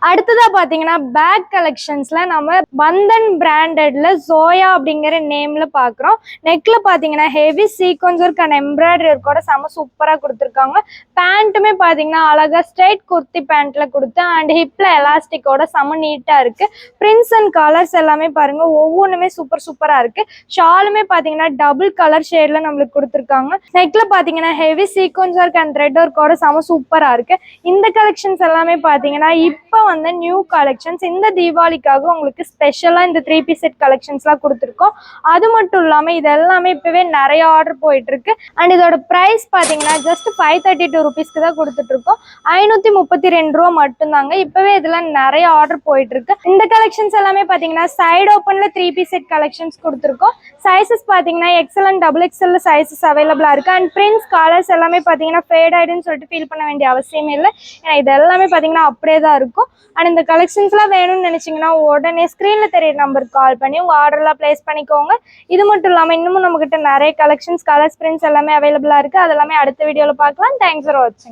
அடுத்ததா பாத்தீங்கன்னா பேக் கலெக்ஷன்ஸ்ல நம்ம பந்தன் பிராண்டட்ல ஜோயா அப்படிங்கிற நேம்ல பாக்குறோம். நெக்ல பாத்தீங்கன்னா heavy sequence work and embroidery ஒர்க்கோட செம சூப்பரா கொடுத்துருக்காங்க. பேண்ட்டுமே பாத்தீங்கன்னா அழகா ஸ்ட்ரைட் குர்த்தி பேண்ட்ல கொடுத்து அண்ட் ஹிப்ல எலாஸ்டிக்கோட செம நீட்டா இருக்கு. பிரிண்ட்ஸ் அண்ட் கலர்ஸ் எல்லாமே பாருங்க ஒவ்வொன்றுமே சூப்பரா இருக்கு. ஷாலுமே பாத்தீங்கன்னா டபுள் கலர் ஷேட்ல நம்மளுக்கு கொடுத்துருக்காங்க. நெக்ல பாத்தீங்கன்னா heavy sequence work and thread ஒர்க்கோட செம சூப்பரா இருக்கு. இந்த கலெக்ஷன்ஸ் எல்லாமே பாத்தீங்கன்னா இப்போ வந்து நியூ கலெக்ஷன்ஸ் இந்த தீபாவளிக்காக உங்களுக்கு ஸ்பெஷலா இந்த 3 பீஸ் செட் கலெக்ஷன்ஸ்லாம் கொடுத்துருக்கோம். அது மட்டும் இல்லாம இது எல்லாமே இப்பவே நிறைய ஆர்டர் போயிட்டு இருக்கு. அண்ட் இதோட பிரைஸ் பாத்தீங்கன்னா ஜஸ்ட் 532 ருபீஸ்க்கு தான் கொடுத்துட்டு இருக்கோம். 532 ரூபா மட்டும்தாங்க. இப்பவே இதுல நிறைய ஆர்டர் போயிட்டு இருக்கு. இந்த கலெக்ஷன்ஸ் எல்லாமே பாத்தீங்கன்னா சைடு ஓப்பன்ல 3 பீஸ் செட் கலெக்ஷன்ஸ் கொடுத்துருக்கோம். சைசஸ் பாத்தீங்கன்னா XL and double XL sizes அவைலபிளா இருக்கு. அண்ட் பிரிண்ட்ஸ் கலர்ஸ் எல்லாமே பாத்தீங்கன்னா ஃபேட் ஆயிடுன்னு சொல்லிட்டு ஃபீல் பண்ண வேண்டிய அவசியமே இல்லை. ஏன்னா இது எல்லாமே பாத்தீங்கன்னா அப்படியே தான் இருக்கும். அண்ட் இந்த கலெக்ஷன்ஸ்லாம் வேணும்னு நினைச்சீங்கன்னா உடனே ஸ்க்ரீன்ல தெரிய நம்பருக்கு கால் பண்ணி உங்க ஆர்டர்லாம் பிளேஸ் பண்ணிக்கோங்க. இது மட்டும் இல்லாமல் இன்னமும் நம்ம கிட்ட நிறைய கலெக்ஷன்ஸ் கலர்ஸ் பிரிண்ட்ஸ் எல்லாமே அவைலபிளா இருக்கு. அதெல்லாமே அடுத்த வீடியோல பார்க்கலாம். தேங்க்ஸ் ஃபார் வாட்சிங்.